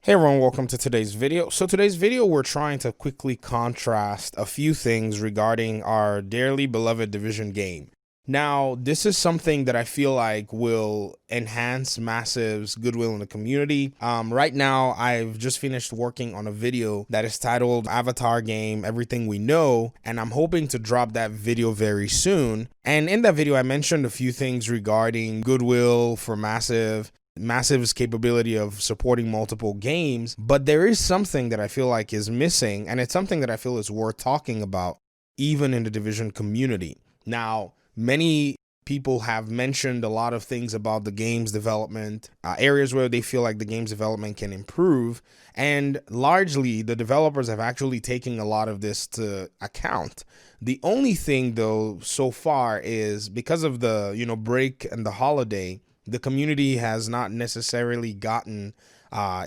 Hey everyone, welcome to today's video. So today's video, we're trying to quickly contrast a few things regarding our dearly beloved Division game. Now, this is something that I feel like will enhance Massive's goodwill in the community. Right now, I've just finished working on a video that is titled Avatar Game, Everything We Know, and I'm hoping to drop that video very soon. And in that video, I mentioned a few things regarding goodwill for Massive's capability of supporting multiple games, but there is something that I feel like is missing, and it's something that I feel is worth talking about even in the Division community. Now, many people have mentioned a lot of things about the game's development, areas where they feel like the game's development can improve, and largely the developers have actually taken a lot of this to account. The only thing though so far is because of the break and the holiday, the community has not necessarily gotten,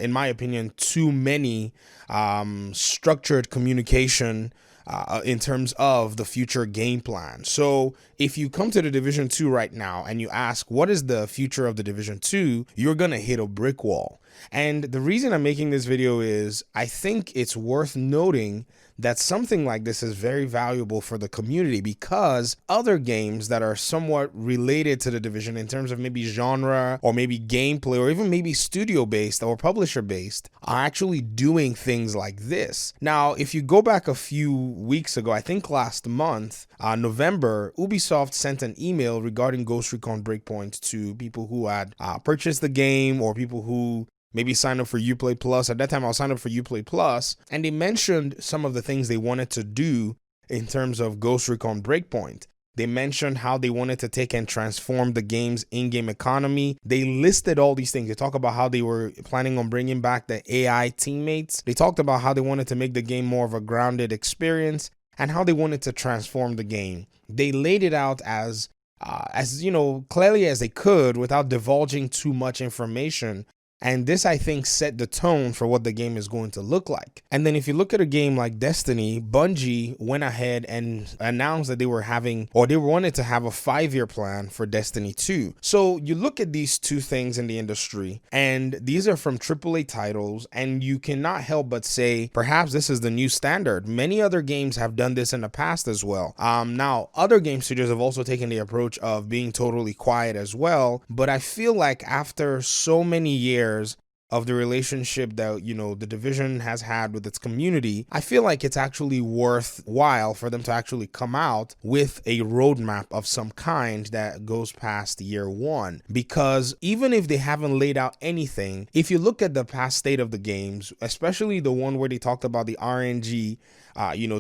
in my opinion, too many structured communication in terms of the future game plan. So if you come to the Division 2 right now and you ask, what is the future of the Division 2, you're going to hit a brick wall. And the reason I'm making this video is I think it's worth noting that something like this is very valuable for the community, because other games that are somewhat related to the Division in terms of maybe genre or maybe gameplay or even maybe studio based or publisher based are actually doing things like this. Now, if you go back a few weeks ago, I think last month, November, Ubisoft sent an email regarding Ghost Recon Breakpoint to people who had purchased the game or people who maybe sign up for Uplay Plus. At that time, I was signed up for Uplay Plus, and they mentioned some of the things they wanted to do in terms of Ghost Recon Breakpoint. They mentioned how they wanted to take and transform the game's in-game economy. They listed all these things. They talk about how they were planning on bringing back the AI teammates. They talked about how they wanted to make the game more of a grounded experience and how they wanted to transform the game. They laid it out as clearly as they could without divulging too much information. And this, I think, set the tone for what the game is going to look like. And then if you look at a game like Destiny, Bungie went ahead and announced that they wanted to have a 5-year plan for Destiny 2. So you look at these two things in the industry, and these are from AAA titles, and you cannot help but say, perhaps this is the new standard. Many other games have done this in the past as well. Now, other game studios have also taken the approach of being totally quiet as well, but I feel like after so many years of the relationship that the Division has had with its community, I feel like it's actually worthwhile for them to actually come out with a roadmap of some kind that goes past year one. Because even if they haven't laid out anything, if you look at the past state of the games, especially the one where they talked about the RNG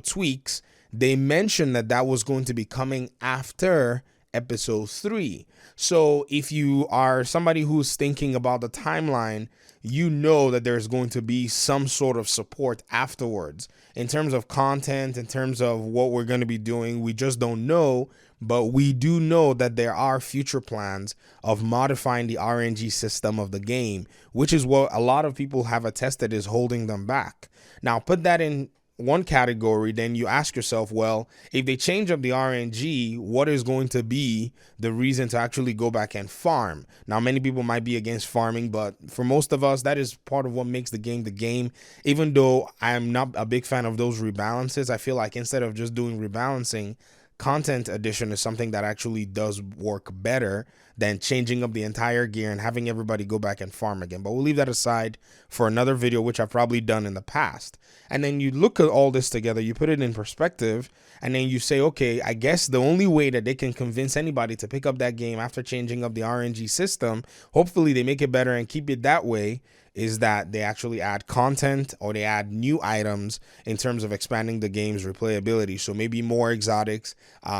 tweaks, they mentioned that was going to be coming after episode 3. So if you are somebody who's thinking about the timeline, you know that there's going to be some sort of support afterwards in terms of content, in terms of what we're going to be doing. We just don't know, but we do know that there are future plans of modifying the RNG system of the game, which is what a lot of people have attested is holding them back. Now, put that in one category, then you ask yourself, well, if they change up the RNG, what is going to be the reason to actually go back and farm? Now, many people might be against farming, but for most of us, that is part of what makes the game. Even though I am not a big fan of those rebalances, I feel like instead of just doing rebalancing, content addition is something that actually does work better than changing up the entire gear and having everybody go back and farm again. But we'll leave that aside for another video, which I've probably done in the past. And then you look at all this together, you put it in perspective, and then you say, okay, I guess the only way that they can convince anybody to pick up that game after changing up the RNG system, hopefully they make it better and keep it that way, is that they actually add content or they add new items in terms of expanding the game's replayability. So maybe more exotics,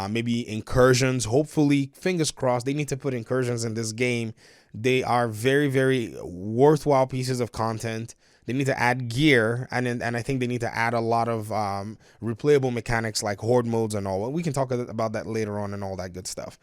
maybe incursions. Hopefully, fingers crossed, they need to put incursions in this game. They are very, very worthwhile pieces of content. They need to add gear, and I think they need to add a lot of replayable mechanics like horde modes and all. We can talk about that later on and all that good stuff.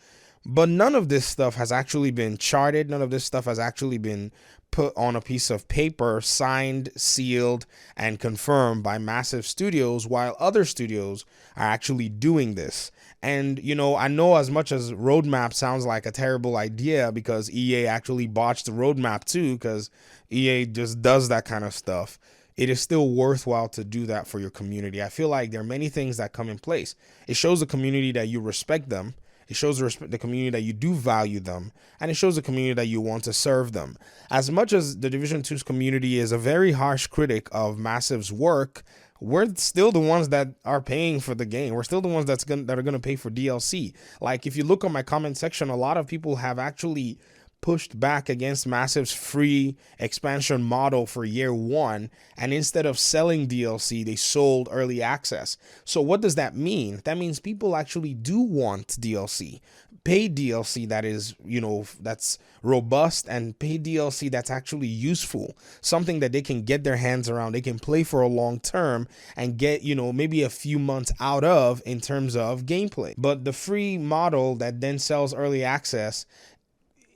But none of this stuff has actually been charted. None of this stuff has actually been put on a piece of paper, signed, sealed, and confirmed by massive studios, while other studios are actually doing this. And, I know as much as roadmap sounds like a terrible idea because EA actually botched the roadmap too, because EA just does that kind of stuff. It is still worthwhile to do that for your community. I feel like there are many things that come in place. It shows the community that you respect them. It shows the community that you do value them, and it shows the community that you want to serve them. As much as the Division 2's community is a very harsh critic of Massive's work, we're still the ones that are paying for the game. We're still the ones that are going to pay for DLC. Like, if you look on my comment section, a lot of people have actually pushed back against Massive's free expansion model for year one, and instead of selling DLC, they sold early access. So what does that mean? That means people actually do want DLC, paid DLC that is, that's robust, and paid DLC that's actually useful, something that they can get their hands around, they can play for a long term and get, maybe a few months out of in terms of gameplay. But the free model that then sells early access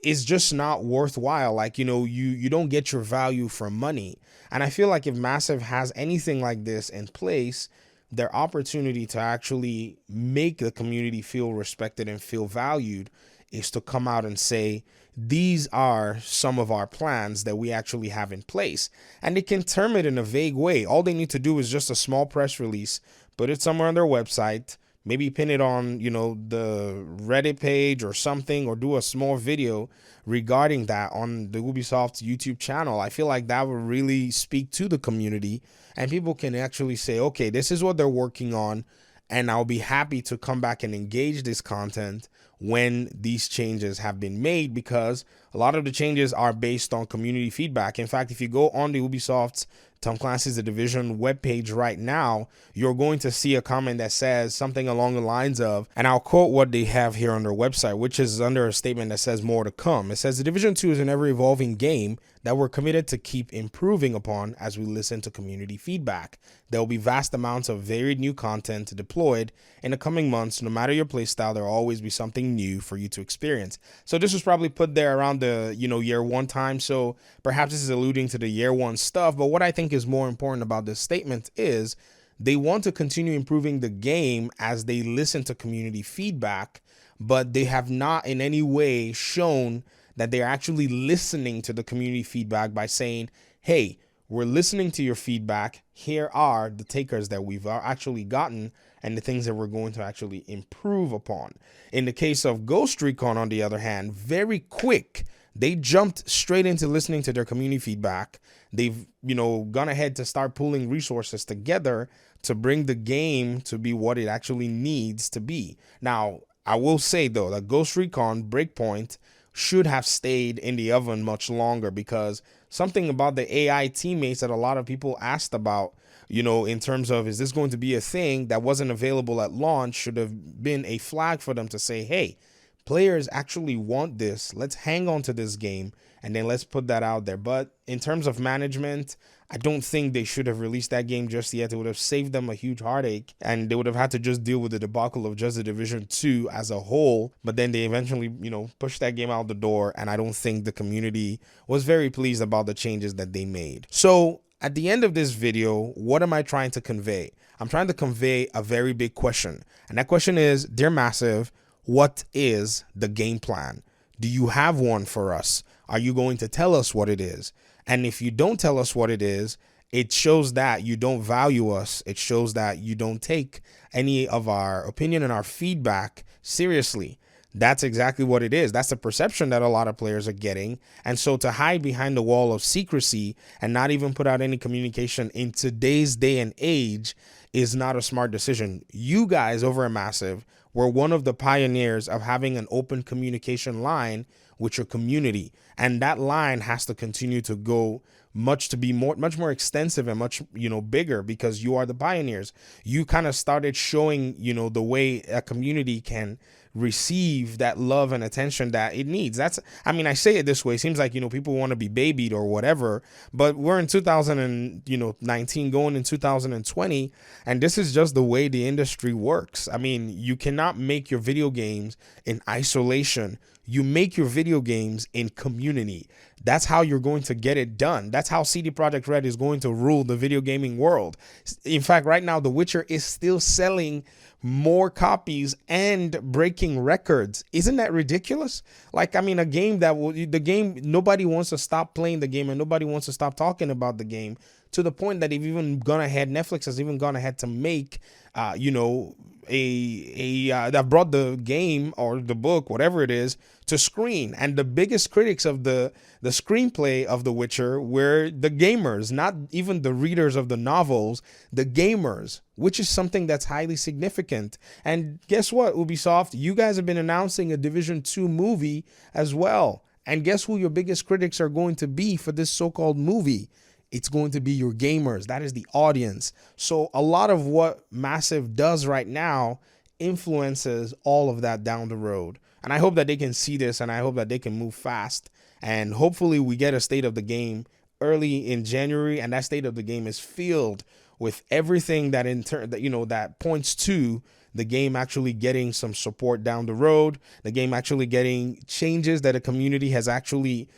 is just not worthwhile. Like, you don't get your value for money. And I feel like if Massive has anything like this in place, their opportunity to actually make the community feel respected and feel valued is to come out and say, these are some of our plans that we actually have in place. And they can term it in a vague way. All they need to do is just a small press release, put it somewhere on their website, maybe pin it on, the Reddit page or something, or do a small video regarding that on the Ubisoft's YouTube channel. I feel like that would really speak to the community, and people can actually say, okay, this is what they're working on, and I'll be happy to come back and engage this content when these changes have been made, because a lot of the changes are based on community feedback. In fact, if you go on the Ubisoft's Tom Clancy's The Division webpage right now, you're going to see a comment that says something along the lines of, and I'll quote what they have here on their website, which is under a statement that says more to come. It says, "The Division 2 is an ever-evolving game that we're committed to keep improving upon as we listen to community feedback. There will be vast amounts of varied new content deployed in the coming months. No matter your playstyle, there will always be something new for you to experience." So this was probably put there around the, year one time. So perhaps this is alluding to the year one stuff. But what I think is more important about this statement is they want to continue improving the game as they listen to community feedback, but they have not in any way shown that they're actually listening to the community feedback by saying, hey, we're listening to your feedback. Here are the takers that we've actually gotten and the things that we're going to actually improve upon. In the case of Ghost Recon, on the other hand, very quick. They jumped straight into listening to their community feedback. They've, gone ahead to start pulling resources together to bring the game to be what it actually needs to be. Now, I will say, though, that Ghost Recon Breakpoint should have stayed in the oven much longer, because something about the AI teammates that a lot of people asked about, in terms of, is this going to be a thing that wasn't available at launch, should have been a flag for them to say, hey, players actually want this. Let's hang on to this game, and then let's put that out there. But in terms of management, I don't think they should have released that game just yet. It would have saved them a huge heartache, and they would have had to just deal with the debacle of just the Division 2 as a whole. But then they eventually, pushed that game out the door, and I don't think the community was very pleased about the changes that they made. So at the end of this video, what am I trying to convey? I'm trying to convey a very big question. And that question is, Dear Massive, what is the game plan? Do you have one for us? Are you going to tell us what it is? And if you don't tell us what it is, it shows that you don't value us. It shows that you don't take any of our opinion and our feedback seriously. That's exactly what it is. That's the perception that a lot of players are getting. And so to hide behind the wall of secrecy and not even put out any communication in today's day and age is not a smart decision. You guys over at Massive were one of the pioneers of having an open communication line with your community. And that line has to continue to go much more extensive and much, bigger, because you are the pioneers. You kind of started showing, the way a community can receive that love and attention that it needs. I mean, I say it this way. It seems like, people want to be babied or whatever, but we're in 2019 going in 2020, and this is just the way the industry works. I mean, you cannot make your video games in isolation. You make your video games in community. That's how you're going to get it done. That's how CD Projekt Red is going to rule the video gaming world. In fact, right now, The Witcher is still selling more copies and breaking records. Isn't that ridiculous? Like, I mean, a game nobody wants to stop playing the game and nobody wants to stop talking about the game, to the point that they've even gone ahead, Netflix has even gone ahead to make, that brought the game or the book, whatever it is, to screen. And the biggest critics of the screenplay of The Witcher were the gamers, not even the readers of the novels, the gamers, which is something that's highly significant. And guess what, Ubisoft? You guys have been announcing a Division 2 movie as well. And guess who your biggest critics are going to be for this so-called movie? It's going to be your gamers. That is the audience. So a lot of what Massive does right now influences all of that down the road. And I hope that they can see this, and I hope that they can move fast. And hopefully we get a state of the game early in January, and that state of the game is filled with everything that that points to the game actually getting some support down the road, the game actually getting changes that the community has actually,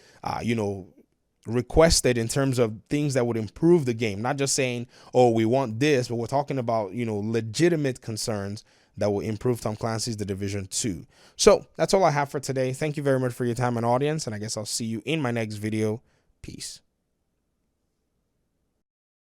requested in terms of things that would improve the game. Not just saying, oh, we want this, but we're talking about, legitimate concerns that will improve Tom Clancy's The Division 2. So that's all I have for today. Thank you very much for your time and audience, and I guess I'll see you in my next video. Peace.